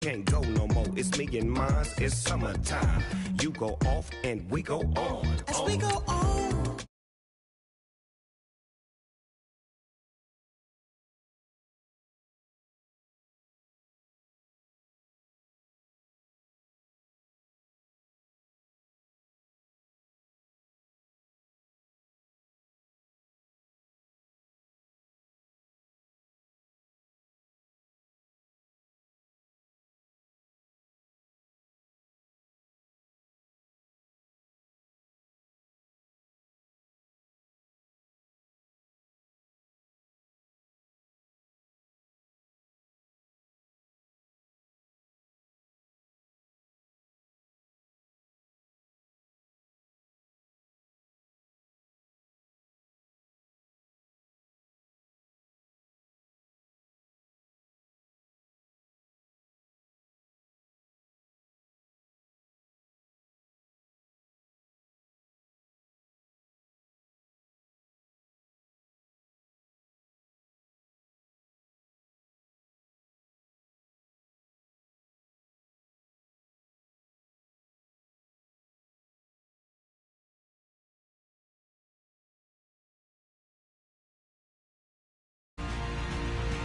Can't go no more. It's me and mine. It's summertime. You go off and we go on. As we go on.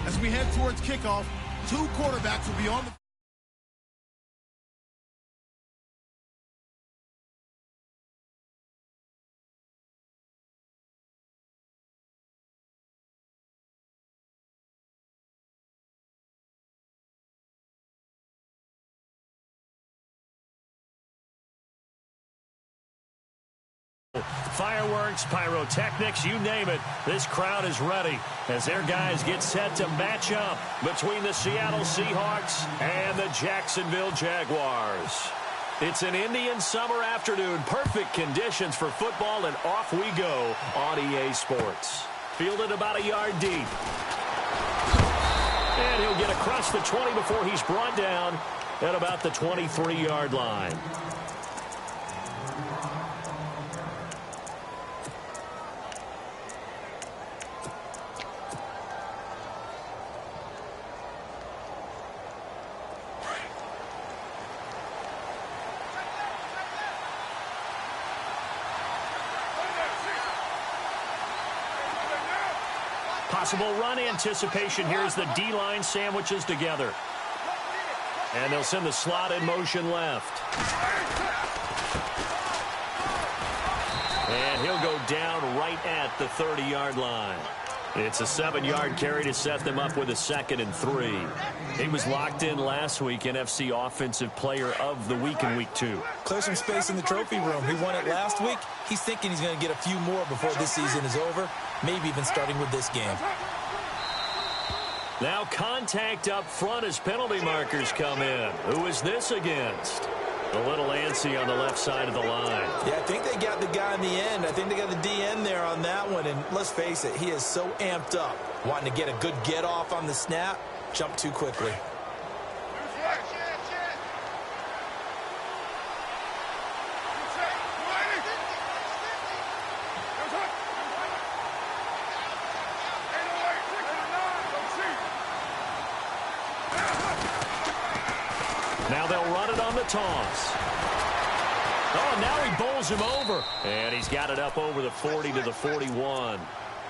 As we head towards kickoff, two quarterbacks will be on the Fireworks, pyrotechnics, you name it. This crowd is ready as their guys get set to match up between the Seattle Seahawks and the Jacksonville Jaguars. It's an Indian summer afternoon. Perfect conditions for football, and off we go on EA Sports. Fielded about a yard deep. And he'll get across the 20 before he's brought down at about the 23-yard line. Possible run anticipation here as the D-line sandwiches together. And they'll send the slot in motion left. And he'll go down right at the 30-yard line. It's a 7-yard carry to set them up with a 2nd and 3. He was locked in last week, NFC Offensive Player of the Week in Week 2. Clear some space in the trophy room. He won it last week. He's thinking he's going to get a few more before this season is over, maybe even starting with this game. Now contact up front as penalty markers come in. Who is this against? A little antsy on the left side of the line. Yeah, I think they got the guy in the end. I think they got the DN there on that one. And let's face it, he is so amped up, wanting to get a good get off on the snap, jump too quickly. Now they'll run it on the toss. Oh, now he bowls him over. And he's got it up over the 40 to the 41.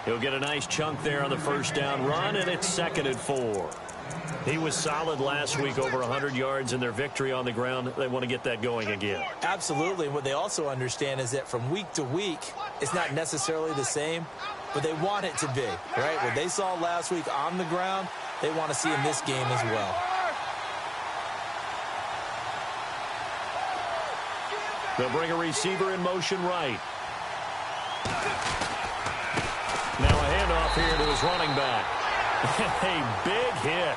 He'll get a nice chunk there on the first down run, and it's 2nd and 4. He was solid last week, over 100 yards in their victory on the ground. They want to get that going again. Absolutely. What they also understand is that from week to week, it's not necessarily the same, but they want it to be, right? What they saw last week on the ground, they want to see in this game as well. They'll bring a receiver in motion right. Now a handoff here to his running back. A big hit.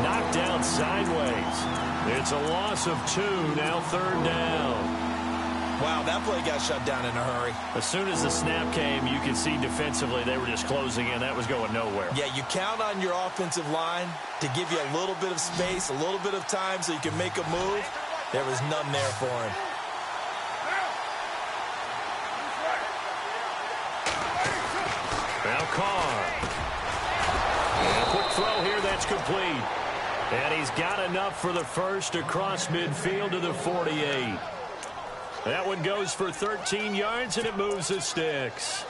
Knocked down sideways. It's a loss of 2, now 3rd down. Wow, that play got shut down in a hurry. As soon as the snap came, you could see defensively they were just closing in. That was going nowhere. Yeah, you count on your offensive line to give you a little bit of space, a little bit of time so you can make a move. There was none there for him. Now Carr. And a quick throw here, that's complete. And he's got enough for the first across midfield to the 48. That one goes for 13 yards, and it moves the sticks.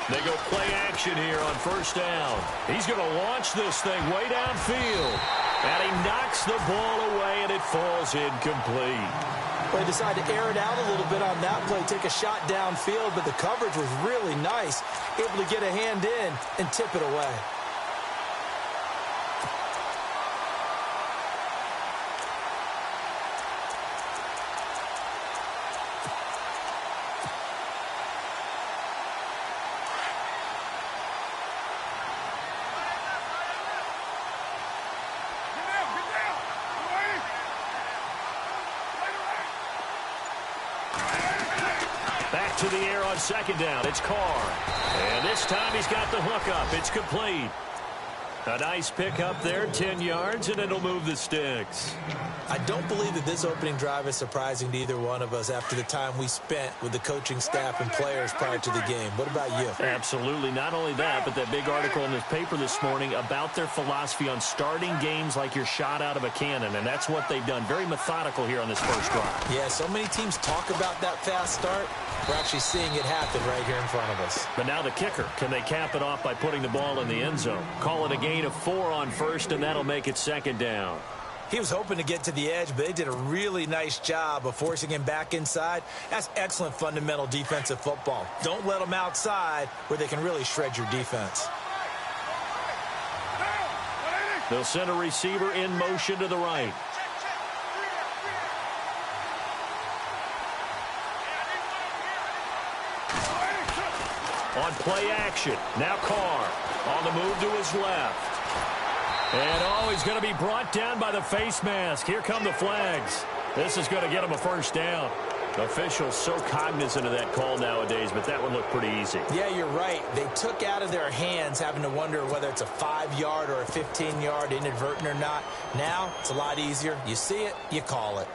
They go play action here on first down. He's going to launch this thing way downfield. And he knocks the ball away, and it falls incomplete. They decided to air it out a little bit on that play, take a shot downfield, but the coverage was really nice. Able to get a hand in and tip it away. Back to the air on second down. It's Carr. And this time he's got the hook up. It's complete. A nice pick up there, 10 yards, and it'll move the sticks. I don't believe that this opening drive is surprising to either one of us after the time we spent with the coaching staff and players prior to the game. What about you? Absolutely. Not only that, but that big article in the paper this morning about their philosophy on starting games like you're shot out of a cannon, and that's what they've done. Very methodical here on this first drive. Yeah, so many teams talk about that fast start. We're actually seeing it happen right here in front of us. But now the kicker. Can they cap it off by putting the ball in the end zone? Call it a gain of 4 on first, and that'll make it second down. He was hoping to get to the edge, but they did a really nice job of forcing him back inside. That's excellent fundamental defensive football. Don't let them outside where they can really shred your defense. They'll send a receiver in motion to the right. On play action, now Carr on the move to his left. And, he's going to be brought down by the face mask. Here come the flags. This is going to get him a first down. Officials so cognizant of that call nowadays, but that one looked pretty easy. Yeah, you're right. They took out of their hands having to wonder whether it's a 5-yard or a 15-yard inadvertent or not. Now, it's a lot easier. You see it, you call it.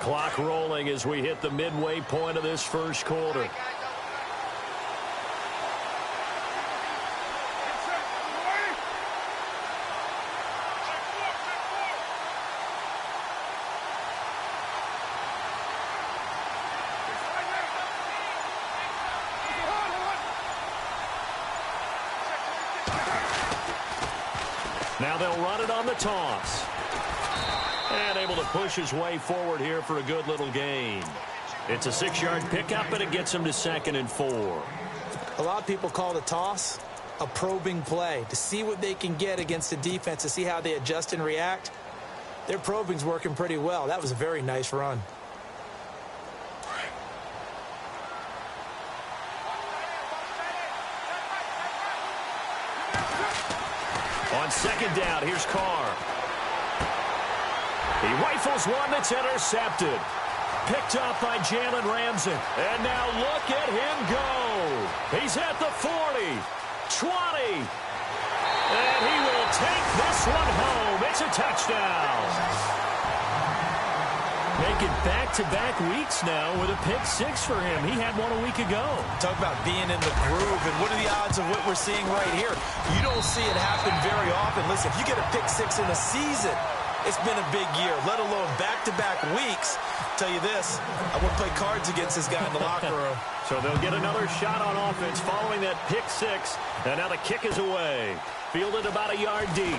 Clock rolling as we hit the midway point of this first quarter. Now they'll run it on the toss. And able to push his way forward here for a good little gain. It's a 6-yard pickup, and it gets him to 2nd and 4. A lot of people call the toss a probing play to see what they can get against the defense, to see how they adjust and react. Their probing's working pretty well. That was a very nice run. On second down, here's Carr. He rifles one that's intercepted. Picked up by Jalen Ramsey. And now look at him go. He's at the 40, 20. And he will take this one home. It's a touchdown. Making back-to-back weeks now with a pick-6 for him. He had one a week ago. Talk about being in the groove, and what are the odds of what we're seeing right here? You don't see it happen very often. Listen, if you get a pick-6 in a season, it's been a big year, let alone back-to-back weeks. I'll tell you this, I wouldn't play cards against this guy in the locker room. So they'll get another shot on offense following that pick-6, and now the kick is away. Fielded about a yard deep.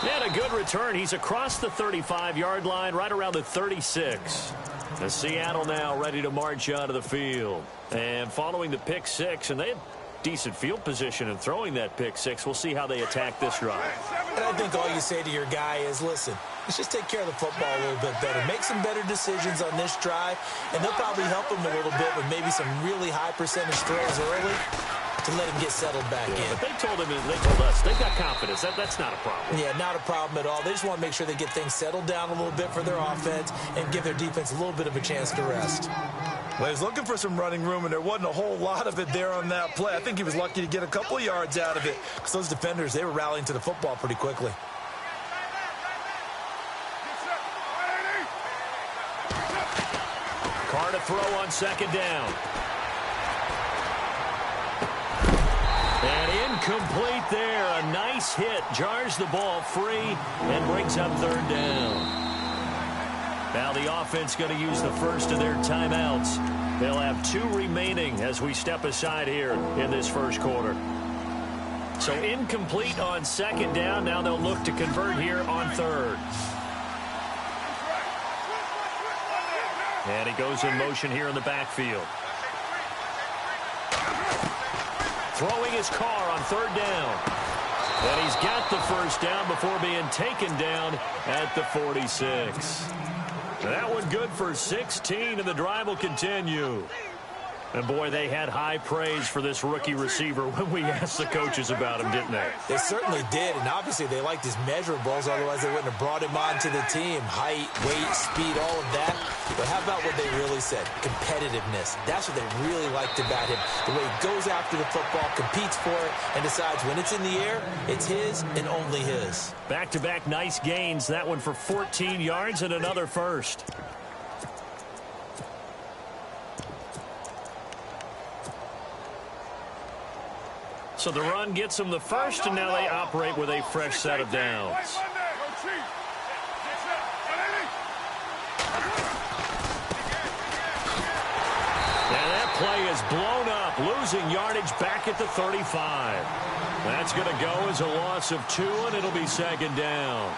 And a good return. He's across the 35-yard line, right around the 36. The Seattle now ready to march out of the field. And following the pick-6, and they had decent field position in throwing that pick-6. We'll see how they attack this drive. And I think all you say to your guy is, listen, let's just take care of the football a little bit better. Make some better decisions on this drive, and they'll probably help him a little bit with maybe some really high percentage throws early to let him get settled back in. But they told us they've got confidence. That's not a problem. Yeah, not a problem at all. They just want to make sure they get things settled down a little bit for their offense and give their defense a little bit of a chance to rest. Well, he was looking for some running room, and there wasn't a whole lot of it there on that play. I think he was lucky to get a couple of yards out of it because those defenders, they were rallying to the football pretty quickly. Carr to throw on second down. And incomplete there. A nice hit. Jars the ball free and brings up third down. Now the offense going to use the first of their timeouts. They'll have 2 remaining as we step aside here in this first quarter. So incomplete on second down. Now they'll look to convert here on third. And he goes in motion here in the backfield. Throwing his Carr on third down. And he's got the first down before being taken down at the 46. That one good for 16, and the drive will continue. And, boy, they had high praise for this rookie receiver when we asked the coaches about him, didn't they? They certainly did, and obviously they liked his measurables, otherwise they wouldn't have brought him onto the team. Height, weight, speed, all of that. But how about what they really said? Competitiveness. That's what they really liked about him. The way he goes after the football, competes for it, and decides when it's in the air, it's his and only his. Back-to-back nice gains. That one for 14 yards and another first. So the run gets them the first, and now they operate with a fresh set of downs. And that play is blown up, losing yardage back at the 35. That's going to go as a loss of 2, and it'll be second down.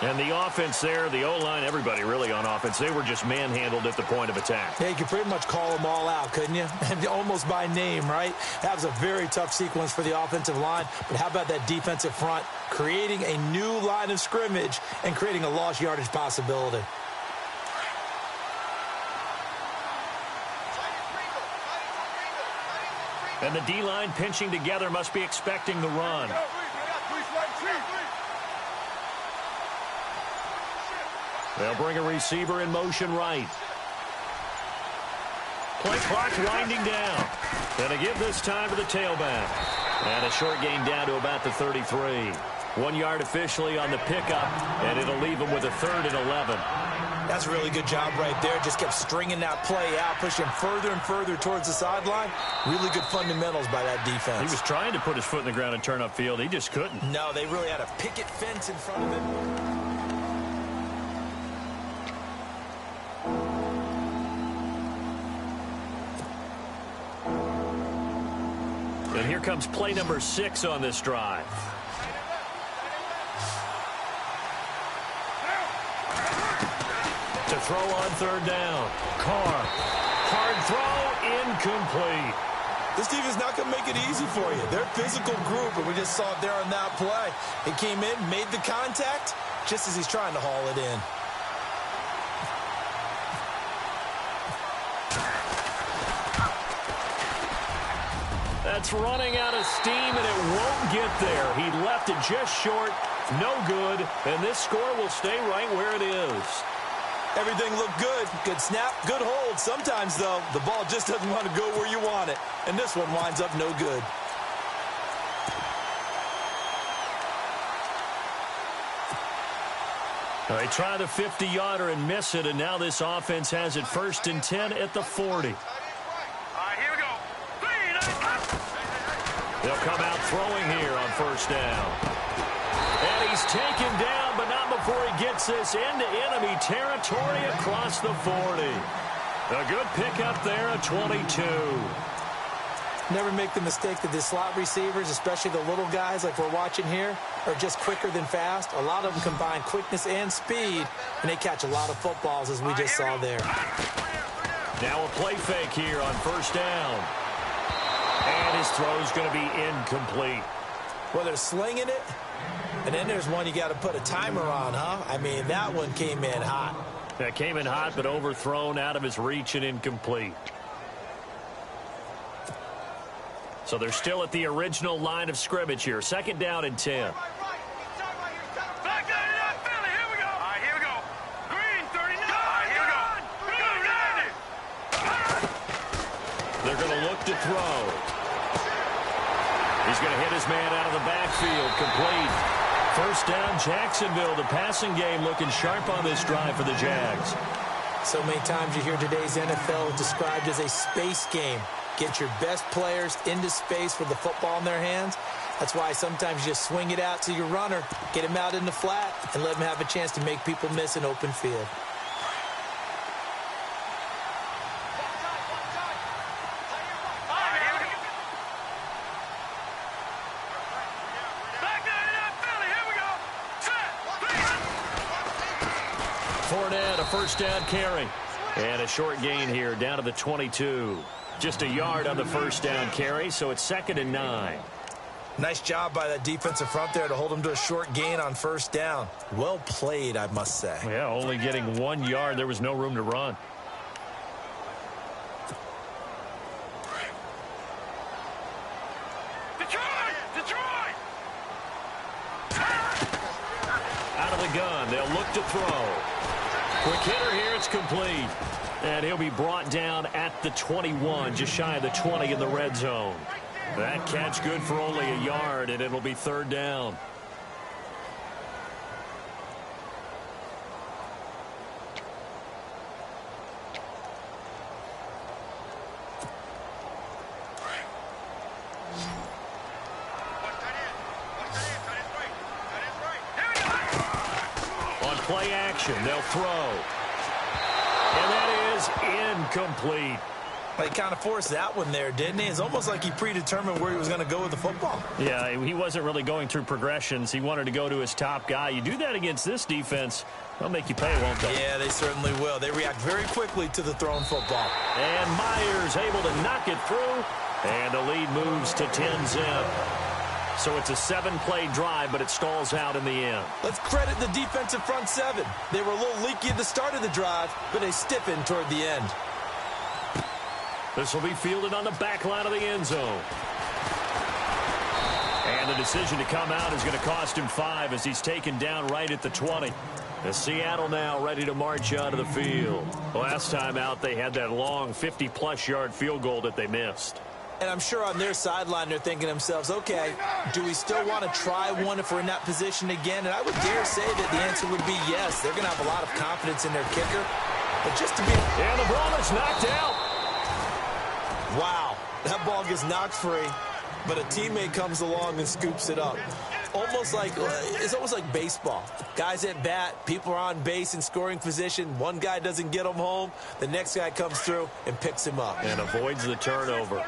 And the offense there, the O-line, everybody really on offense, they were just manhandled at the point of attack. Yeah, you could pretty much call them all out, couldn't you? And almost by name, right? That was a very tough sequence for the offensive line. But how about that defensive front creating a new line of scrimmage and creating a lost yardage possibility? And the D-line pinching together must be expecting the run. They'll bring a receiver in motion right. Play clock winding down. Gonna give this time to the tailback. And a short gain down to about the 33. 1 yard officially on the pickup, and it'll leave them with a 3rd and 11. That's a really good job right there. Just kept stringing that play out, pushing further and further towards the sideline. Really good fundamentals by that defense. He was trying to put his foot in the ground and turn upfield. He just couldn't. No, they really had a picket fence in front of him. And here comes play number 6 on this drive. To throw on third down. Carr. Hard throw, incomplete. This defense is not going to make it easy for you. They're a physical group, and we just saw it there on that play. He came in, made the contact, just as he's trying to haul it in. That's running out of steam, and it won't get there. He left it just short, no good, and this score will stay right where it is. Everything looked good. Good snap, good hold. Sometimes, though, the ball just doesn't want to go where you want it, and this one winds up no good. They try the 50-yarder and miss it, and now this offense has it 1st and 10 at the 40. They'll come out throwing here on first down. And he's taken down, but not before he gets this into enemy territory across the 40. A good pickup there at 22. Never make the mistake that the slot receivers, especially the little guys like we're watching here, are just quicker than fast. A lot of them combine quickness and speed, and they catch a lot of footballs, as we just saw there. Now a play fake here on first down. And his throw's going to be incomplete. Well, they're slinging it, and then there's one you got to put a timer on, huh? I mean, that one came in hot. That came in hot, but overthrown out of his reach and incomplete. So they're still at the original line of scrimmage here. 2nd down and 10. going to hit his man out of the backfield. Complete. First down, Jacksonville. The passing game looking sharp on this drive for the Jags. So many times you hear today's NFL described as a space game. Get your best players into space with the football in their hands. That's why sometimes you just swing it out to your runner, get him out in the flat, and let him have a chance to make people miss an open field. Fournette, a first down carry. And a short gain here down to the 22. Just a yard on the first down carry, so it's 2nd and 9. Nice job by that defensive front there to hold him to a short gain on first down. Well played, I must say. Yeah, only getting 1 yard. There was no room to run. Detroit! Out of the gun. They'll look to throw. Quick hitter here. It's complete. And he'll be brought down at the 21, just shy of the 20 in the red zone. That catch good for only a yard, and it'll be 3rd down. On play action, they'll throw. And that is incomplete. He kind of forced that one there, didn't he? It's almost like he predetermined where he was going to go with the football. Yeah, he wasn't really going through progressions. He wanted to go to his top guy. You do that against this defense, they'll make you pay, won't they? Yeah, they certainly will. They react very quickly to the thrown football. And Myers able to knock it through. And the lead moves to 10-zip. So it's a 7-play drive, but it stalls out in the end. Let's credit the defensive front seven. They were a little leaky at the start of the drive, but they stiffened toward the end. This will be fielded on the back line of the end zone. And the decision to come out is going to cost him 5 as he's taken down right at the 20. The Seattle now ready to march out of the field. Last time out, they had that long 50-plus yard field goal that they missed. And I'm sure on their sideline they're thinking to themselves, okay, do we still want to try one if we're in that position again? And I would dare say that the answer would be yes. They're going to have a lot of confidence in their kicker. But just to be... And the ball is knocked out. Wow, that ball gets knocked free, but a teammate comes along and scoops it up. It's almost like baseball. Guys at bat, people are on base in scoring position. One guy doesn't get him home. The next guy comes through and picks him up. And avoids the turnover.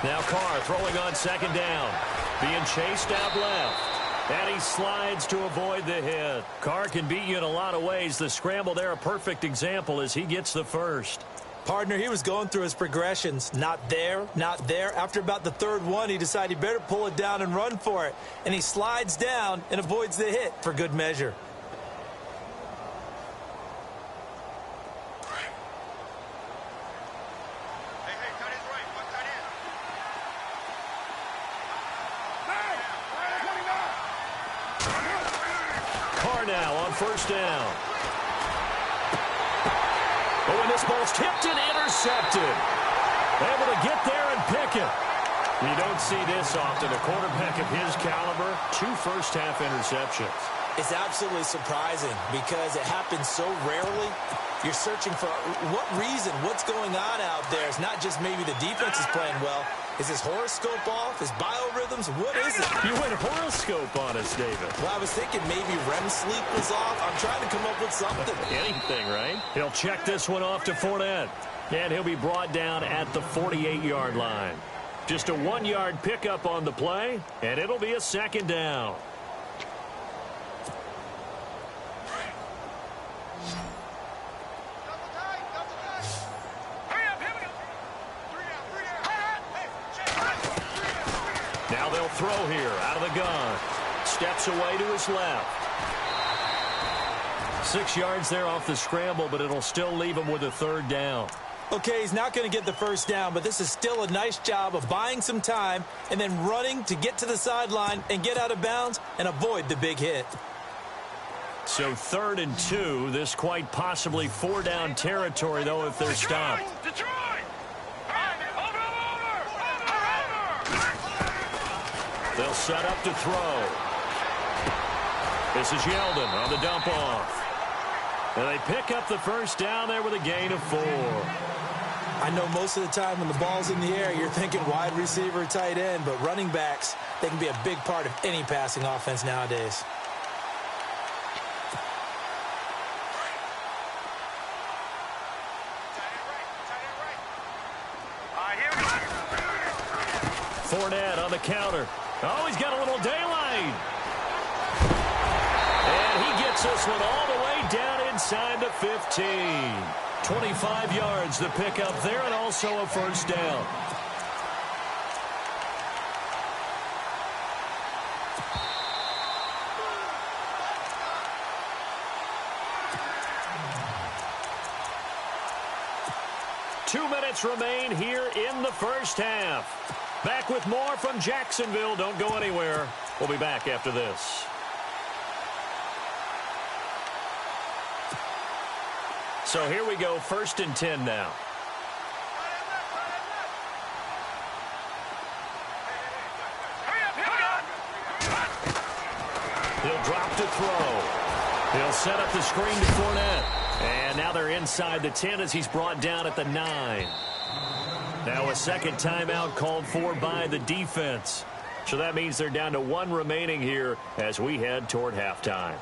Now Carr throwing on 2nd down. Being chased out left. And he slides to avoid the hit. Carr can beat you in a lot of ways. The scramble there, a perfect example as he gets the first. Partner, he was going through his progressions. Not there, not there. After about the 3rd one, he decided he better pull it down and run for it. And he slides down and avoids the hit for good measure. Now on 1st down. Oh, and this ball's tipped and intercepted. Able to get there and pick it. You don't see this often. A quarterback of his caliber, 2 first-half interceptions. It's absolutely surprising because it happens so rarely. You're searching for what reason, what's going on out there. It's not just maybe the defense is playing well. Is his horoscope off? His biorhythms? What is it? You went horoscope on us, David. Well, I was thinking maybe REM sleep was off. I'm trying to come up with something. Anything, right? He'll check this one off to Fournette. And he'll be brought down at the 48-yard line. Just a 1-yard pickup on the play, and it'll be a 2nd down. Now they'll throw here out of the gun. Steps away to his left. 6 yards there off the scramble, but it'll still leave him with a 3rd down. Okay, he's not going to get the first down, but this is still a nice job of buying some time and then running to get to the sideline and get out of bounds and avoid the big hit. So 3rd and 2. This quite possibly 4-down territory, though, if they're stopped. They'll set up to throw. This is Yeldon on the dump off. And they pick up the first down there with a gain of 4. I know most of the time when the ball's in the air, you're thinking wide receiver, tight end, but running backs, they can be a big part of any passing offense nowadays. Fournette on the counter. Oh, he's got a little daylight. And he gets this one all the way down inside the 15. 25 yards to pick up there, and also a first down. Two minutes remain here in the first half. Back with more from Jacksonville. Don't go anywhere. We'll be back after this. So here we go, 1st and 10 now. He'll drop to throw. He'll set up the screen to Fournette. And now they're inside the 10 as he's brought down at the 9. Now a second timeout called for by the defense. So that means they're down to 1 remaining here as we head toward halftime.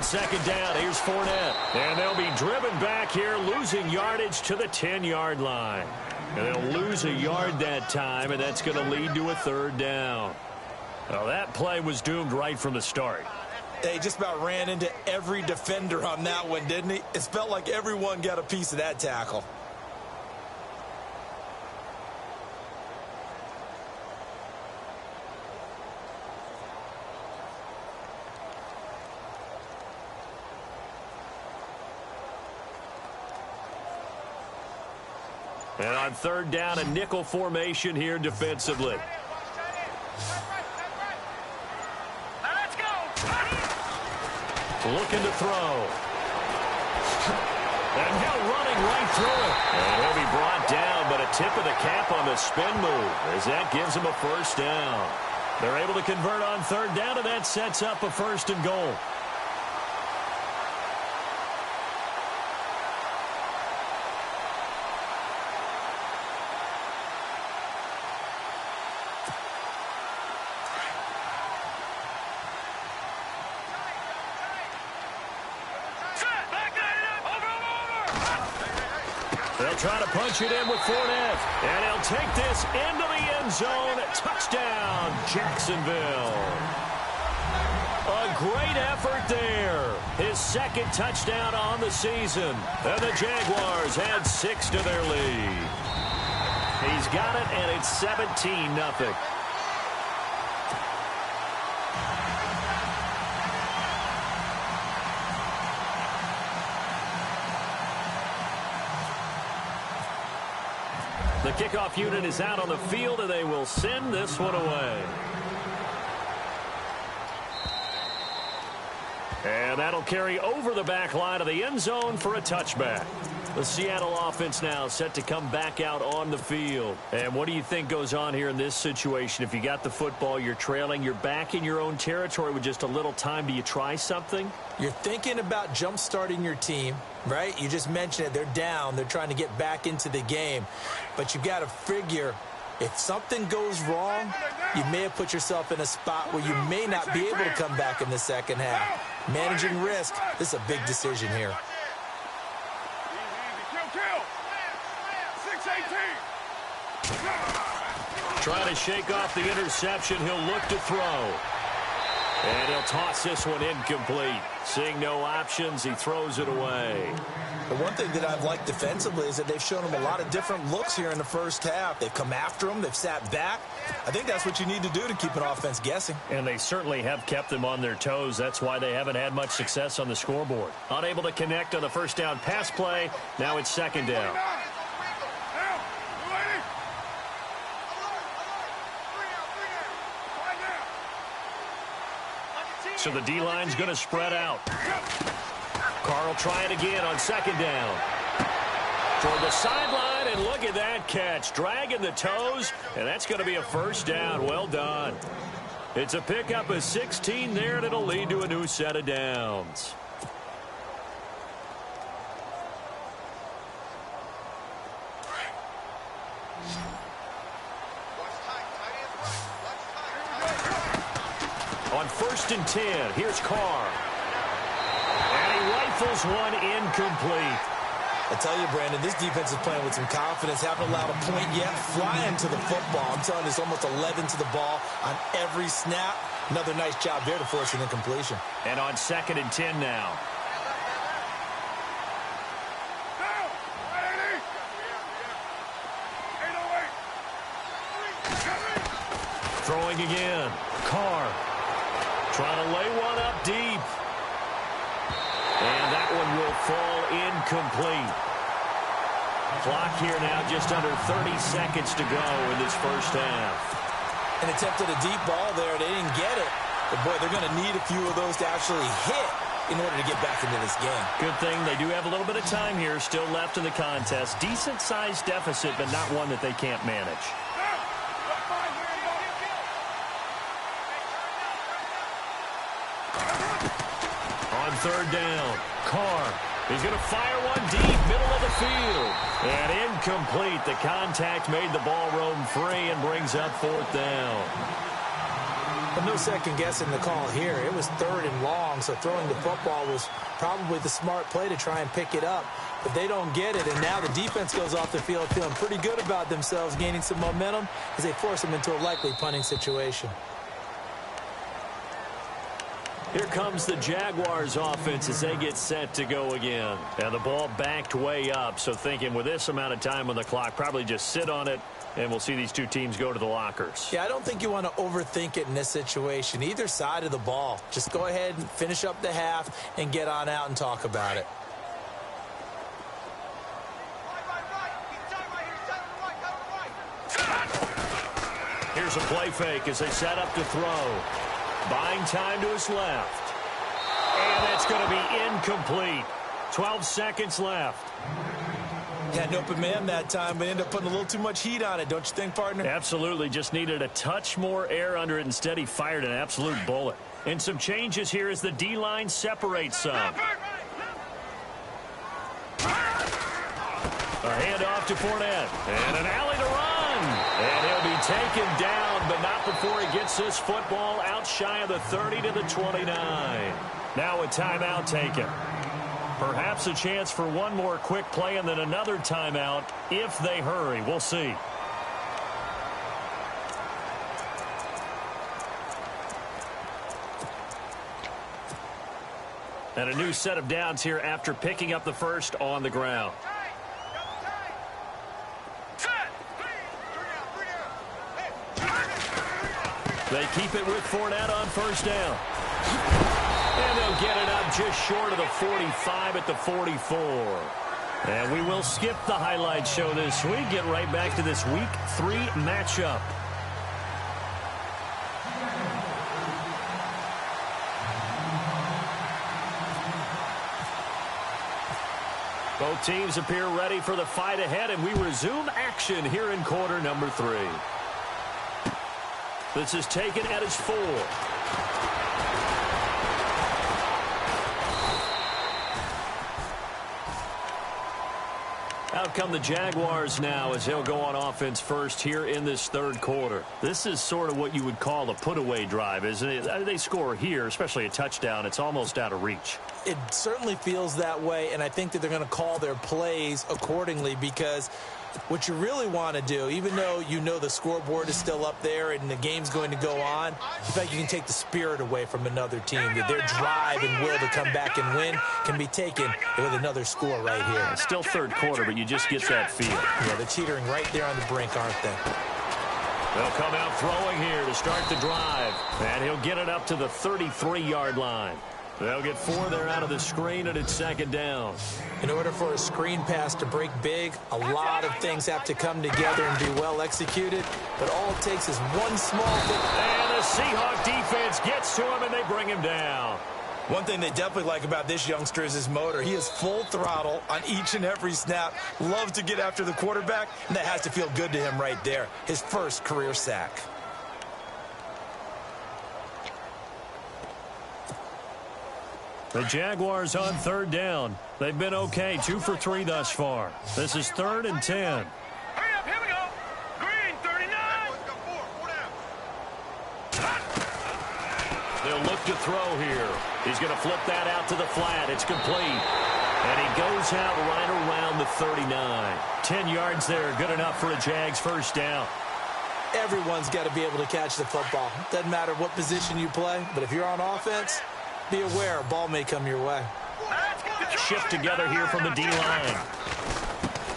Second down, here's Fournette. And they'll be driven back here, losing yardage to the 10-yard line. And they'll lose a yard that time, and that's going to lead to a 3rd down. Well, that play was doomed right from the start. They just about ran into every defender on that one, didn't he? It felt like everyone got a piece of that tackle. And on 3rd down, a nickel formation here defensively. Looking to throw. And now running right through it. And he'll be brought down, but a tip of the cap on the spin move as that gives him a first down. They're able to convert on 3rd down, and that sets up a 1st and goal. They'll try to punch it in with Fournette. And he'll take this into the end zone. Touchdown, Jacksonville. A great effort there. His 2nd touchdown on the season. And the Jaguars add 6 to their lead. He's got it, and it's 17-0. The kickoff unit is out on the field, and they will send this one away. And that'll carry over the back line of the end zone for a touchback. The Seattle offense now set to come back out on the field. And what do you think goes on here in this situation? If you got the football, you're trailing, you're back in your own territory with just a little time. Do you try something? You're thinking about jump-starting your team, right? You just mentioned it. They're down. They're trying to get back into the game. But you've got to figure if something goes wrong, you may have put yourself in a spot where you may not be able to come back in the second half. Managing risk, this is a big decision here. Trying to shake off the interception. He'll look to throw. And he'll toss this one incomplete. Seeing no options, he throws it away. The one thing that I've liked defensively is that they've shown him a lot of different looks here in the first half. They've come after him. They've sat back. I think that's what you need to do to keep an offense guessing. And they certainly have kept them on their toes. That's why they haven't had much success on the scoreboard. Unable to connect on the first down pass play. Now it's second down. So the D-line's going to spread out. Carl try it again on second down. Toward the sideline, and look at that catch. Dragging the toes, and that's going to be a first down. Well done. It's a pickup of 16 there, and it'll lead to a new set of downs. On 1st and 10, here's Carr. And he rifles one incomplete. I tell you, Brandon, this defense is playing with some confidence. Haven't allowed a point yet. Flying to the football. I'm telling you, it's almost 11 to the ball on every snap. Another nice job there to force an incompletion. And on 2nd and 10 now. Throwing again. Carr. Trying to lay one up deep. And that one will fall incomplete. Clock here now just under 30 seconds to go in this first half. An attempt at a deep ball there. They didn't get it. But, boy, they're going to need a few of those to actually hit in order to get back into this game. Good thing they do have a little bit of time here still left in the contest. Decent-sized deficit, but not one that they can't manage. On 3rd down, Carr. He's going to fire one deep, middle of the field. And incomplete. The contact made the ball roam free and brings up 4th down. But no second guessing the call here. It was 3rd and long, so throwing the football was probably the smart play to try and pick it up. But they don't get it, and now the defense goes off the field feeling pretty good about themselves, gaining some momentum as they force them into a likely punting situation. Here comes the Jaguars offense as they get set to go again. And the ball backed way up, so thinking with this amount of time on the clock, probably just sit on it, and we'll see these two teams go to the lockers. Yeah, I don't think you want to overthink it in this situation. Either side of the ball. Just go ahead and finish up the half and get on out and talk about it. Here's a play fake as they set up to throw. Buying time to his left. And that's going to be incomplete. 12 seconds left. Had an open man that time, but ended up putting a little too much heat on it, don't you think, partner? Absolutely. Just needed a touch more air under it. Instead, he fired an absolute bullet. And some changes here as the D-line separates some. A handoff to Fournette. And an alley to run. And he'll be taken down, but not before he gets this football out shy of the 30 to the 29. Now a timeout taken. Perhaps a chance for one more quick play and then another timeout if they hurry. We'll see. And a new set of downs here after picking up the first on the ground. They keep it with Fournette on 1st down. And they'll get it up just short of the 45 at the 44. And we will skip the highlight show this week. Get right back to this Week 3 matchup. Both teams appear ready for the fight ahead, and we resume action here in quarter number 3. This is taken at his 4. Out come the Jaguars now as they'll go on offense first here in this 3rd quarter. This is sort of what you would call a put-away drive, isn't it? They score here, especially a touchdown. It's almost out of reach. It certainly feels that way, and I think that they're going to call their plays accordingly, because what you really want to do, even though you know the scoreboard is still up there and the game's going to go on, in fact, you can take the spirit away from another team. That their drive and will to come back and win can be taken with another score right here. It's still third quarter, but you just get that feel. Yeah, they're teetering right there on the brink, aren't they? They'll come out throwing here to start the drive, and he'll get it up to the 33-yard line. They'll get 4 there out of the screen, and it's second down. In order for a screen pass to break big, a lot of things have to come together and be well executed, but all it takes is one small thing. And the Seahawk defense gets to him, and they bring him down. One thing they definitely like about this youngster is his motor. He is full throttle on each and every snap, loves to get after the quarterback, and that has to feel good to him right there. His first career sack. The Jaguars on third down. They've been okay, 2 for 3 thus far. This is 3rd and 10. Hurry up, here we go. Green, 39. They'll look to throw here. He's going to flip that out to the flat. It's complete. And he goes out right around the 39. 10 yards there, good enough for a Jags first down. Everyone's got to be able to catch the football. Doesn't matter what position you play, but if you're on offense, be aware a ball may come your way. Shift together here from the D-line.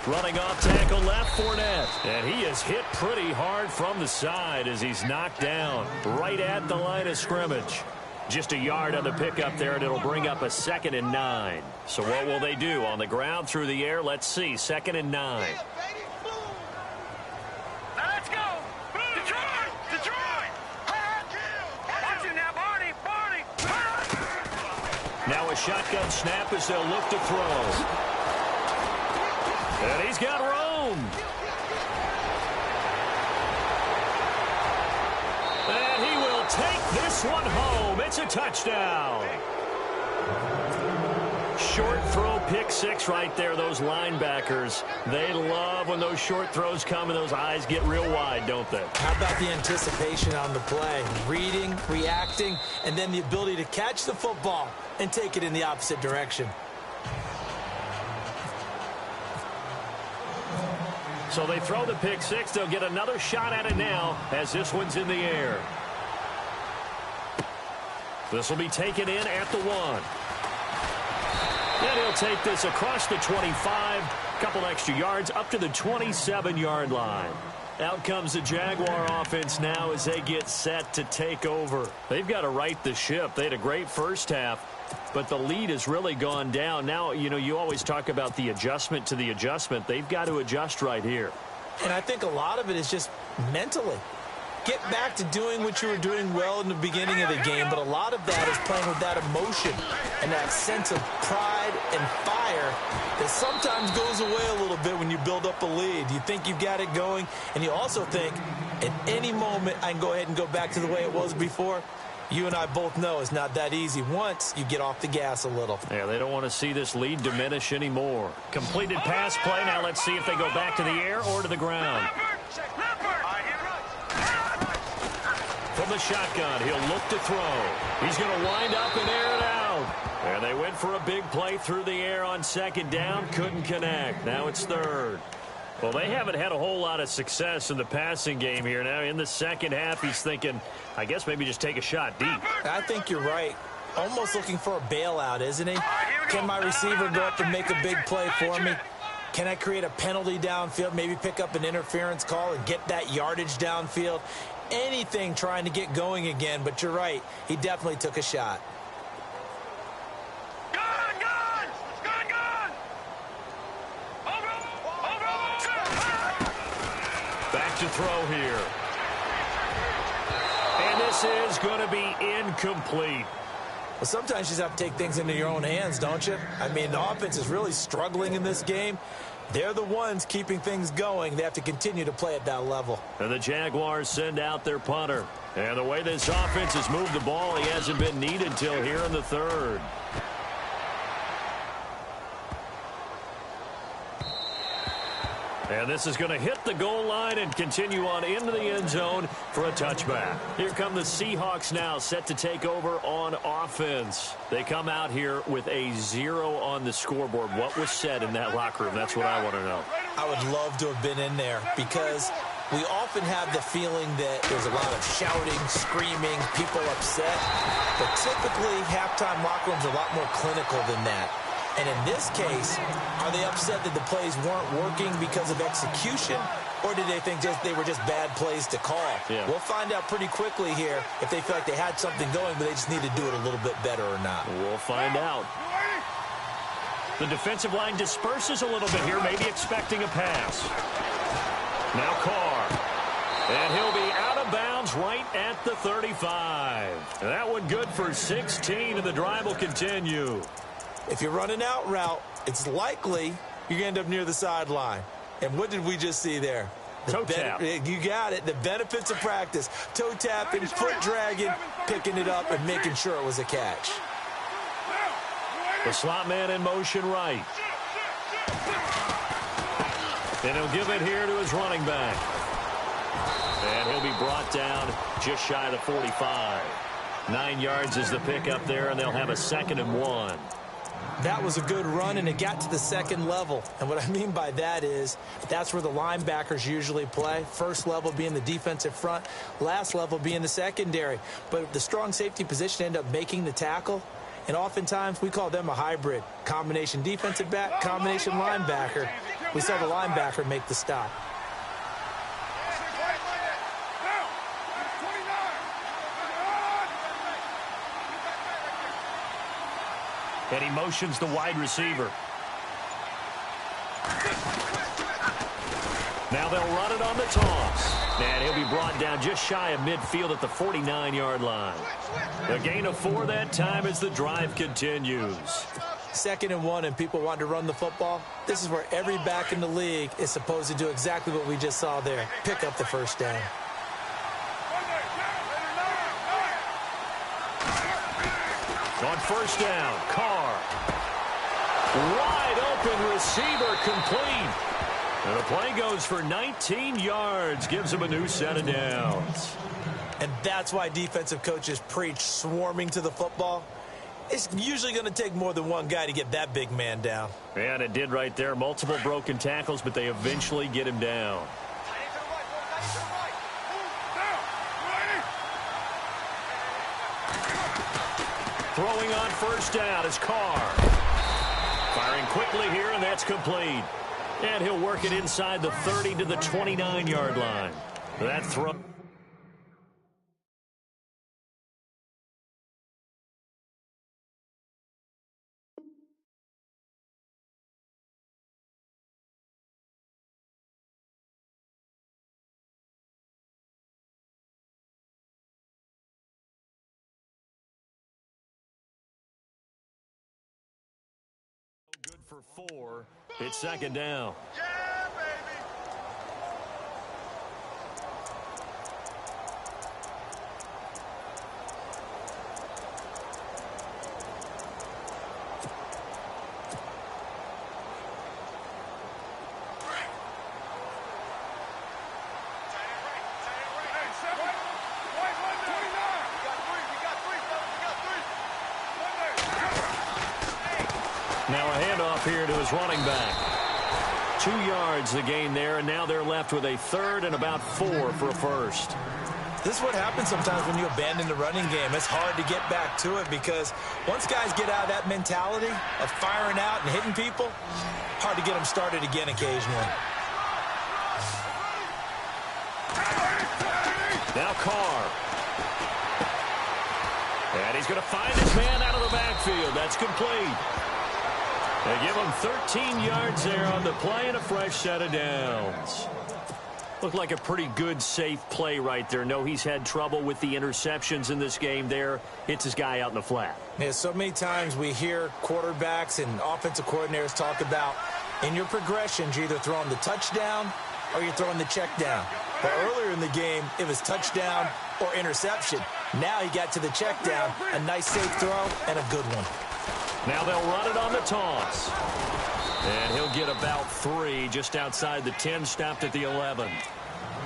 Running off tackle left, Fournette. And he is hit pretty hard from the side as he's knocked down right at the line of scrimmage. Just a yard on the pickup there, and it'll bring up a 2nd and 9. So what will they do? On the ground, through the air? Let's see. 2nd and 9. Let's go. Detroit. Watch it now, Barney. Now a shotgun snap as they'll look to throw. And he's got room. And he will take this one home. It's a touchdown. Short throw, pick 6 right there. Those linebackers, they love when those short throws come and those eyes get real wide, don't they? How about the anticipation on the play? Reading, reacting, and then the ability to catch the football and take it in the opposite direction. So they throw the pick 6. They'll get another shot at it now as this one's in the air. This will be taken in at the 1. And he'll take this across the 25, couple extra yards up to the 27-yard line. Out comes the Jaguar offense now as they get set to take over. They've got to right the ship. They had a great first half, but the lead has really gone down. Now, you know, you always talk about the adjustment to the adjustment. They've got to adjust right here. And I think a lot of it is just mentally. Get back to doing what you were doing well in the beginning of the game, but a lot of that is playing with that emotion and that sense of pride and fire that sometimes goes away a little bit when you build up a lead. You think you've got it going, and you also think at any moment I can go ahead and go back to the way it was before. You and I both know it's not that easy once you get off the gas a little. Yeah, they don't want to see this lead diminish anymore. Completed pass play. Now let's see if they go back to the air or to the ground. From the shotgun, he'll look to throw. He's going to wind up and air it out. And they went for a big play through the air on 2nd down. Couldn't connect. Now it's 3rd. Well, they haven't had a whole lot of success in the passing game here. Now in the second half, he's thinking, I guess maybe just take a shot deep. I think you're right. Almost looking for a bailout, isn't he? Can my receiver go up and make a big play for me? Can I create a penalty downfield, maybe pick up an interference call and get that yardage downfield? Anything trying to get going again, but you're right. He definitely took a shot. Back to throw here. And this is going to be incomplete. Well, sometimes you just have to take things into your own hands, don't you? I mean, the offense is really struggling in this game. They're the ones keeping things going. They have to continue to play at that level. And the Jaguars send out their punter. And the way this offense has moved the ball, he hasn't been needed till here in the 3rd. And this is going to hit the goal line and continue on into the end zone for a touchback. Here come the Seahawks now, set to take over on offense. They come out here with a 0 on the scoreboard. What was said in that locker room? That's what I want to know. I would love to have been in there because we often have the feeling that there's a lot of shouting, screaming, people upset. But typically, halftime locker rooms are a lot more clinical than that. And in this case, are they upset that the plays weren't working because of execution, or did they think they were just bad plays to call? Yeah. We'll find out pretty quickly here if they feel like they had something going, but they just need to do it a little bit better or not. We'll find out. The defensive line disperses a little bit here, maybe expecting a pass. Now Carr. And he'll be out of bounds right at the 35. That one good for 16, and the drive will continue. If you're running out route, it's likely you're going to end up near the sideline. And what did we just see there? Toe tap. You got it. The benefits of practice. Toe tapping, foot dragging, picking it up, and making sure it was a catch. The slot man in motion right. And he'll give it here to his running back. And he'll be brought down just shy of the 45. 9 yards is the pickup there, and they'll have a 2nd and 1. That was a good run, and it got to the second level. And what I mean by that is that's where the linebackers usually play. First level being the defensive front, last level being the secondary. But the strong safety position ended up making the tackle, and oftentimes we call them a hybrid. Combination defensive back, combination linebacker. We saw the linebacker make the stop. And he motions the wide receiver. Now they'll run it on the toss. And he'll be brought down just shy of midfield at the 49-yard line. A gain of 4 that time as the drive continues. 2nd and 1, and people want to run the football. This is where every back in the league is supposed to do exactly what we just saw there. Pick up the first down. On first down, Carr. Wide open receiver complete. And the play goes for 19 yards, gives him a new set of downs. And that's why defensive coaches preach swarming to the football. It's usually going to take more than one guy to get that big man down. And it did right there. Multiple broken tackles, but they eventually get him down. Throwing on first down is Carr. Firing quickly here, and that's complete. And he'll work it inside the 30 to the 29-yard line. That throw. Good for 4. It's 2nd down. Yeah, baby. Now a handoff here to his running back. 2 yards the gain there, and now they're left with a 3rd and about 4 for a first. This is what happens sometimes when you abandon the running game. It's hard to get back to it because once guys get out of that mentality of firing out and hitting people, hard to get them started again occasionally. Now Carr. And he's going to find his man out of the backfield. That's complete. They give him 13 yards there on the play and a fresh set of downs. Looked like a pretty good, safe play right there. No, he's had trouble with the interceptions in this game there. Hits his guy out in the flat. Yeah, so many times we hear quarterbacks and offensive coordinators talk about in your progressions, you're either throwing the touchdown or you're throwing the check down. But earlier in the game, it was touchdown or interception. Now he got to the check down, a nice safe throw and a good one. Now they'll run it on the toss. And he'll get about 3 just outside the 10, stopped at the 11.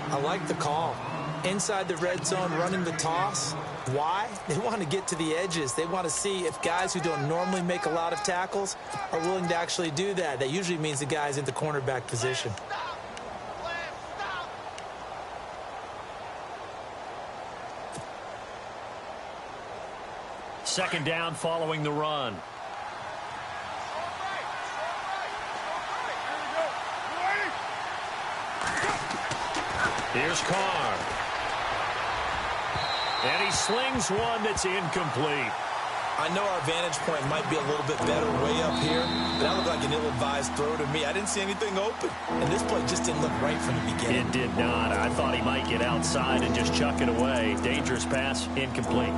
I like the call. Inside the red zone, running the toss. Why? They want to get to the edges. They want to see if guys who don't normally make a lot of tackles are willing to actually do that. That usually means the guy's in the cornerback position. Second down following the run. Here's Carr. And he slings one that's incomplete. I know our vantage point might be a little bit better way up here, but that looked like an ill-advised throw to me. I didn't see anything open, and this play just didn't look right from the beginning. It did not. I thought he might get outside and just chuck it away. Dangerous pass, incomplete.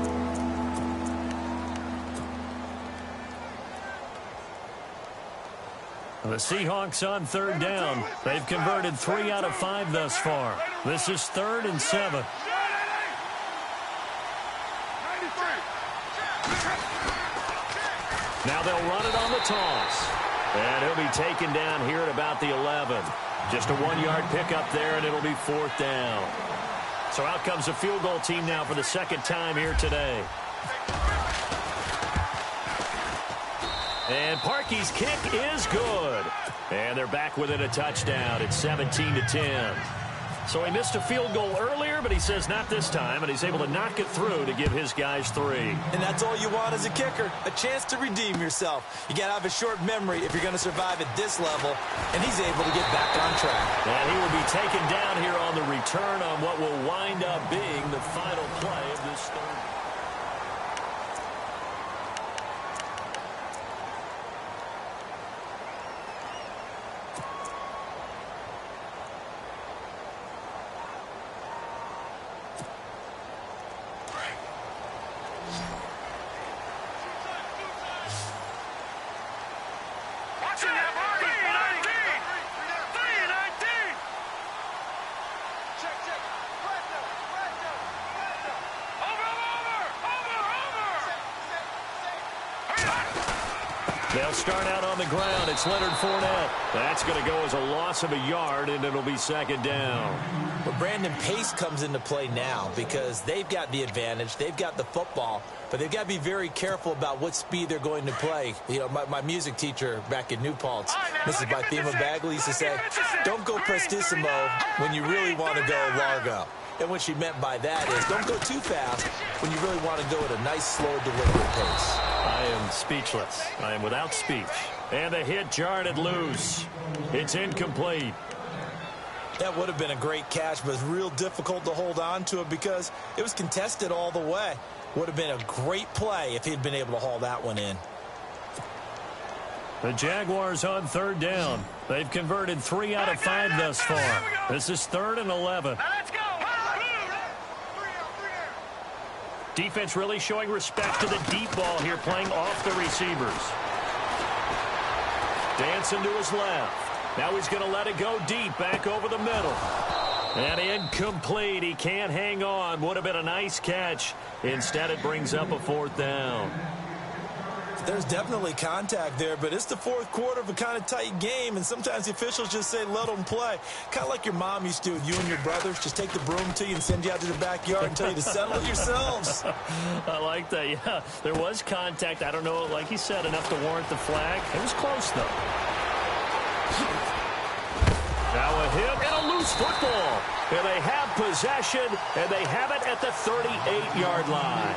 The Seahawks on third down. They've converted 3 out of 5 thus far. This is 3rd and 7. Now they'll run it on the toss. And he'll be taken down here at about the 11. Just a 1-yard pickup there, and it'll be 4th down. So out comes the field goal team now for the second time here today. And Parkey's kick is good. And they're back within a touchdown. It's 17-10. So he missed a field goal earlier, but he says not this time, and he's able to knock it through to give his guys 3. And that's all you want as a kicker, a chance to redeem yourself. You got to have a short memory if you're going to survive at this level, and he's able to get back on track. And he will be taken down here on the return on what will wind up being the final play of this third. They'll start out on the ground. It's Leonard Fournette. That's going to go as a loss of a yard, and it'll be 2nd down. But Brandon, pace comes into play now because they've got the advantage. They've got the football, but they've got to be very careful about what speed they're going to play. You know, my music teacher back in New Paltz, Mrs. Bythema Bagley, used to say, don't go prestissimo when you really want to go largo. And what she meant by that is don't go too fast when you really want to go at a nice, slow, deliberate pace. I am speechless. I am without speech. And the hit jarred it loose. It's incomplete. That would have been a great catch, but it's real difficult to hold on to it because it was contested all the way. Would have been a great play if he'd been able to haul that one in. The Jaguars on third down. They've converted 3 out of 5 thus far. This is 3rd and 11. Let's go. Defense really showing respect to the deep ball here, playing off the receivers. Dancing to his left. Now he's going to let it go deep, back over the middle. And incomplete. He can't hang on. Would have been a nice catch. Instead, it brings up a 4th down. There's definitely contact there, but it's the 4th quarter of a kind of tight game, and sometimes the officials just say, let them play. Kind of like your mom used to with you and your brothers. Just take the broom to you and send you out to the backyard and tell you to settle it yourselves. I like that, yeah. There was contact. I don't know, like he said, enough to warrant the flag. It was close, though. Now a hit and a loose football. And they have possession, and they have it at the 38-yard line.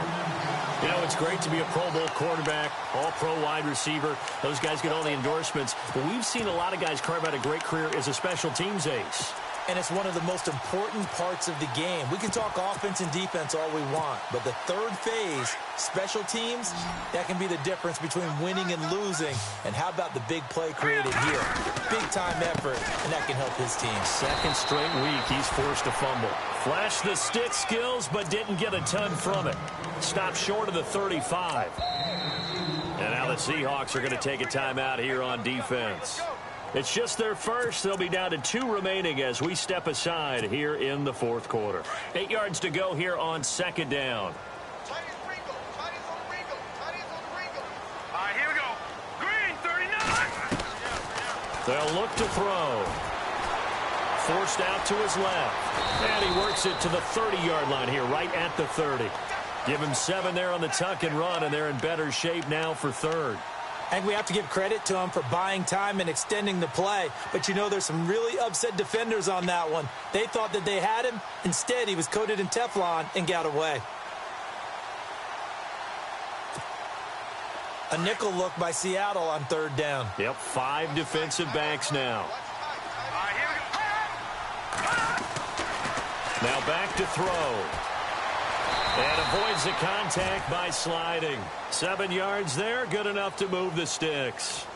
You know, it's great to be a Pro Bowl quarterback, all-pro wide receiver. Those guys get all the endorsements. But we've seen a lot of guys carve out a great career as a special teams ace. And it's one of the most important parts of the game. We can talk offense and defense all we want, but the third phase, special teams, that can be the difference between winning and losing. And how about the big play created here? Big-time effort, and that can help his team. 2nd straight week, he's forced a fumble. Flashed the stick skills, but didn't get a ton from it. Stopped short of the 35. And now the Seahawks are going to take a timeout here on defense. It's just their first. They'll be down to 2 remaining as we step aside here in the 4th quarter. 8 yards to go here on 2nd down. All right, here we go. Green, 39. They'll look to throw. Forced out to his left. And he works it to the 30-yard line here, right at the 30. Give him 7 there on the tuck and run, and they're in better shape now for third. I think we have to give credit to him for buying time and extending the play. But, you know, there's some really upset defenders on that one. They thought that they had him. Instead, he was coated in Teflon and got away. A nickel look by Seattle on third down. Yep, 5 defensive backs now. Now back to throw. And avoids the contact by sliding. 7 yards there, good enough to move the sticks.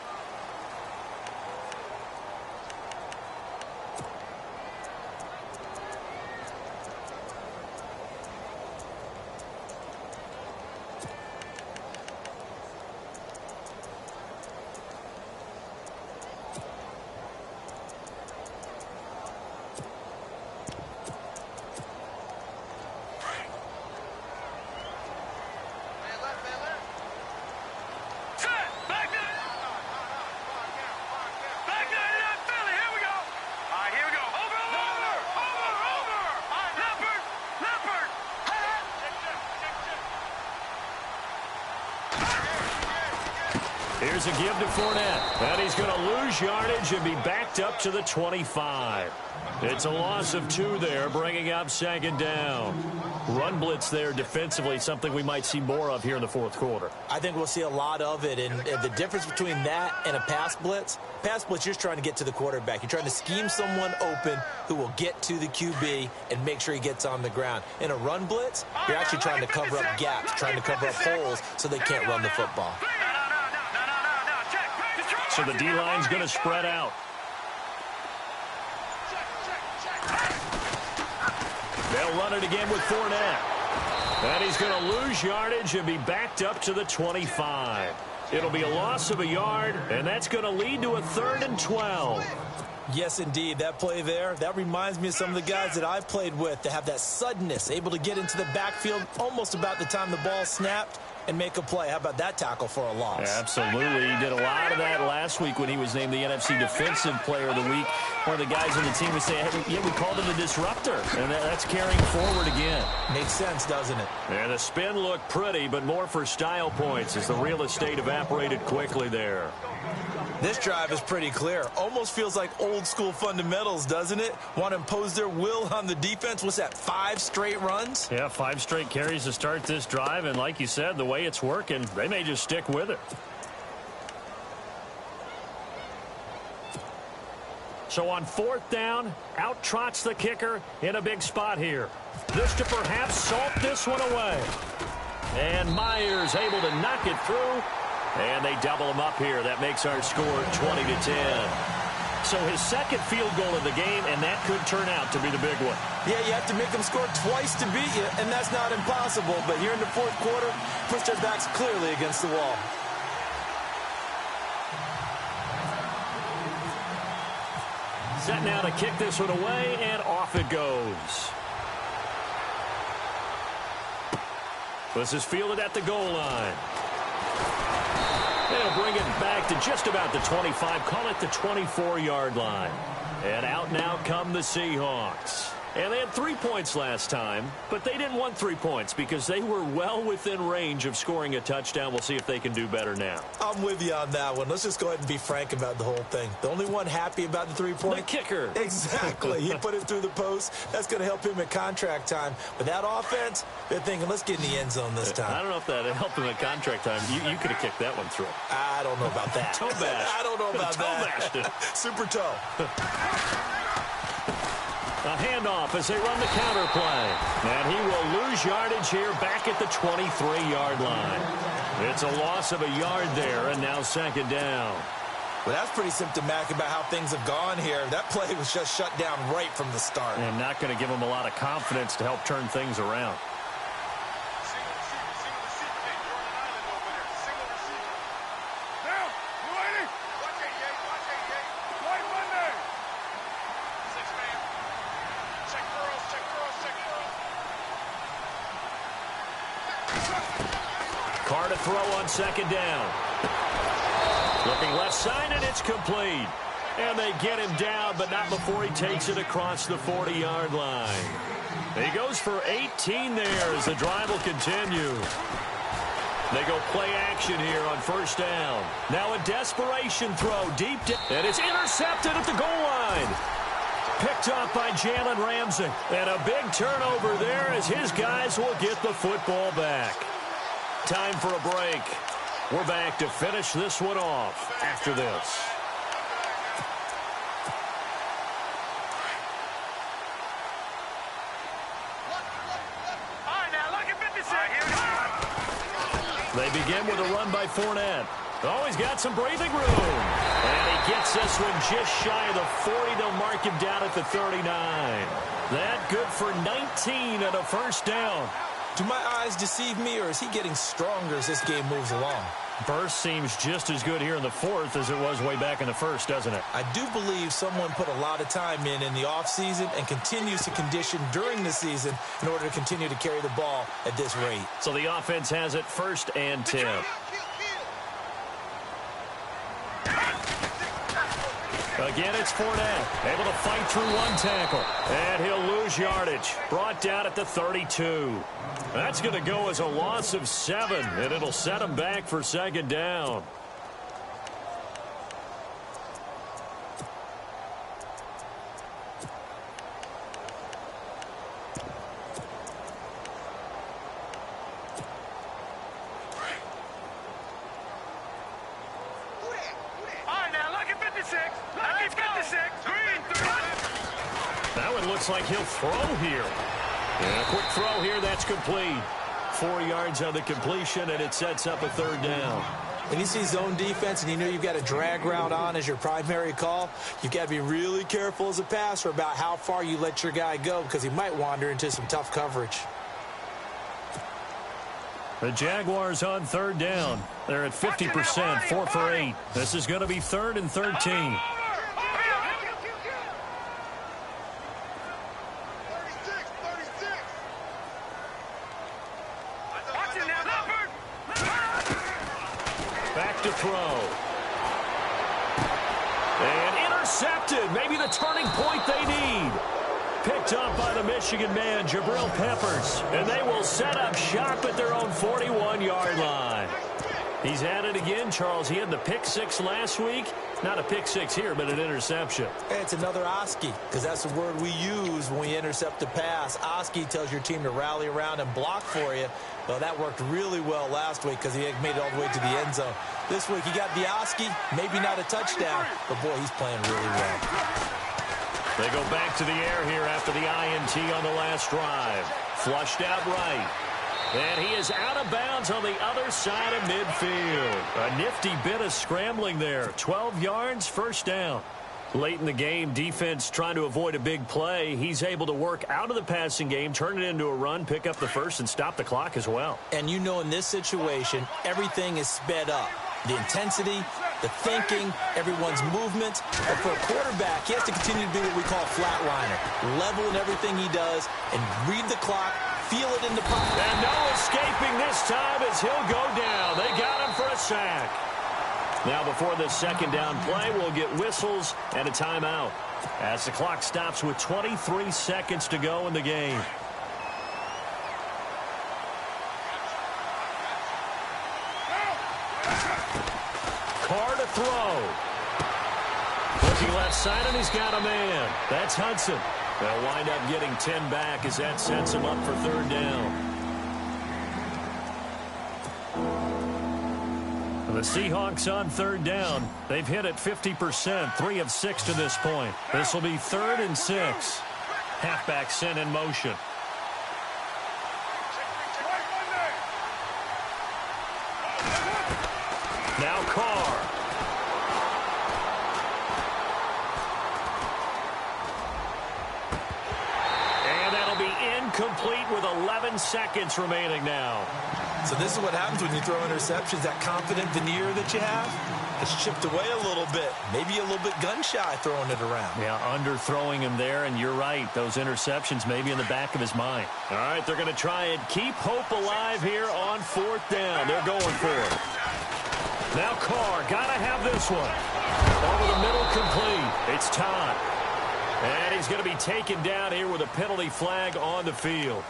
Here's a give to Fournette. And he's going to lose yardage and be backed up to the 25. It's a loss of 2 there, bringing up second down. Run blitz there defensively, something we might see more of here in the fourth quarter. I think we'll see a lot of it. And the difference between that and a pass blitz, you're just trying to get to the quarterback. You're trying to scheme someone open who will get to the QB and make sure he gets on the ground. In a run blitz, you're actually trying to cover up gaps, trying to cover up holes so they can't run the football. So the D-line's going to spread out. They'll run it again with Fournette. And he's going to lose yardage and be backed up to the 25. It'll be a loss of a yard, and that's going to lead to a 3rd and 12. Yes, indeed. That play there, that reminds me of some of the guys that I've played with that have that suddenness, able to get into the backfield almost about the time the ball snapped and make a play. How about that tackle for a loss? Absolutely. He did a lot of that last week when he was named the NFC Defensive Player of the Week. One of the guys on the team was saying, hey, yeah, we called him the disruptor. And that's carrying forward again. Makes sense, doesn't it? And the spin looked pretty, but more for style points as the real estate evaporated quickly there. This drive is pretty clear. Almost feels like old school fundamentals, doesn't it? Want to impose their will on the defense. What's that, 5 straight runs? Yeah, 5 straight carries to start this drive. And like you said, the way it's working, they may just stick with it. So on 4th down, out trots the kicker in a big spot here. This to perhaps salt this one away. And Myers able to knock it through. And they double him up here. That makes our score 20-10. So his second field goal of the game, and that could turn out to be the big one. Yeah, you have to make them score twice to beat you, and that's not impossible. But here in the fourth quarter, push their backs clearly against the wall. Set now to kick this one away, and off it goes. This is fielded at the goal line. They'll bring it back to just about the 25, call it the 24-yard line. And out now come the Seahawks. And they had 3 points last time, but they didn't want 3 points because they were well within range of scoring a touchdown. We'll see if they can do better now. I'm with you on that one. Let's just go ahead and be frank about the whole thing. The only one happy about the 3-point? The kicker. Exactly. He put it through the post. That's going to help him at contract time. But that offense, they're thinking, let's get in the end zone this time. I don't know if that helped him at contract time. You could have kicked that one through. I don't know about that. Toe bash. I don't know about that. Toe bashed. Super toe. A handoff as they run the counter play. And he will lose yardage here back at the 23-yard line. It's a loss of a yard there, and now second down. Well, that's pretty symptomatic about how things have gone here. That play was just shut down right from the start. And not going to give him a lot of confidence to help turn things around. Carr to throw on second down. Looking left side, and it's complete. And they get him down, but not before he takes it across the 40-yard line. He goes for 18 there as the drive will continue. They go play action here on first down. Now a desperation throw deep down. And it's intercepted at the goal line. Picked up by Jalen Ramsey. And a big turnover there as his guys will get the football back. Time for a break. We're back to finish this one off after this. They begin with a run by Fournette. Oh, he's got some breathing room. And he gets this one just shy of the 40. They'll mark him down at the 39. That good for 19 and a first down. Do my eyes deceive me, or is he getting stronger as this game moves along? Burst seems just as good here in the fourth as it was way back in the first, doesn't it? I do believe someone put a lot of time in the offseason and continues to condition during the season in order to continue to carry the ball at this rate. So the offense has it 1st and 10. Again, it's Fournette, able to fight through one tackle. And he'll lose yardage. Brought down at the 32. That's going to go as a loss of 7, and it'll set him back for 2nd down. That one looks like he'll throw here. And a quick throw here, that's complete. 4 yards on the completion, and it sets up a 3rd down. When you see zone defense and you know you've got a drag route on as your primary call, you've got to be really careful as a passer about how far you let your guy go because he might wander into some tough coverage. The Jaguars on 3rd down. They're at 50%, 4 for 8. This is going to be 3rd and 13. Back to throw. And intercepted. Maybe the turning point they need. Picked up by the Michigan man, Jabril Peppers. And they will set up shop at their own 41-yard line. He's at it again, Charles. He had the pick 6 last week. Not a pick 6 here, but an interception. Hey, it's another Oski, because that's the word we use when we intercept a pass. Oski tells your team to rally around and block for you. Well, that worked really well last week because he made it all the way to the end zone. This week, he got the Oski, maybe not a touchdown, but, boy, he's playing really well. They go back to the air here after the INT on the last drive. Flushed out right. And he is out of bounds on the other side of midfield. A nifty bit of scrambling there. 12 yards, 1st down. Late in the game, defense trying to avoid a big play. He's able to work out of the passing game, turn it into a run, pick up the first, and stop the clock as well. And you know in this situation, everything is sped up. The intensity, the thinking, everyone's movement. But for a quarterback, he has to continue to be what we call a flatliner. Level in everything he does and read the clock, feel it in the pocket. And no escaping this time as he'll go down. They got him for a sack. Now before the 2nd down play, we'll get whistles and a timeout as the clock stops with 23 seconds to go in the game. Carr to throw. Looking left side, and he's got a man. That's Hudson. They'll wind up getting 10 back as that sets him up for 3rd down. The Seahawks on 3rd down. They've hit it 50%, 3 of 6 to this point. This will be 3rd and 6. Halfback sent in motion. Now Carr. And that'll be incomplete with 11 seconds remaining now. So this is what happens when you throw interceptions. That confident veneer that you have, it's chipped away a little bit. Maybe a little bit gun-shy throwing it around. Yeah, underthrowing him there, and you're right. Those interceptions may be in the back of his mind. All right, they're going to try and keep hope alive here on 4th down. They're going for it. Now Carr, got to have this one. Over the middle, complete. It's Todd. And he's going to be taken down here with a penalty flag on the field.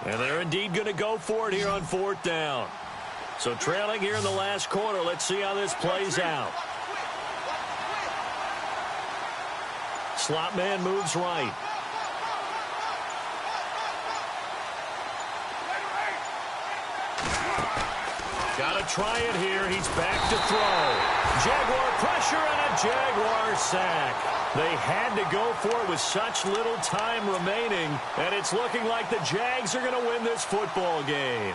And they're indeed going to go for it here on 4th down. So trailing here in the last quarter. Let's see how this plays out. Slot man moves right. Got to try it here. He's back to throw. Jaguar pressure and a Jaguar sack. They had to go for it with such little time remaining, and it's looking like the Jags are going to win this football game.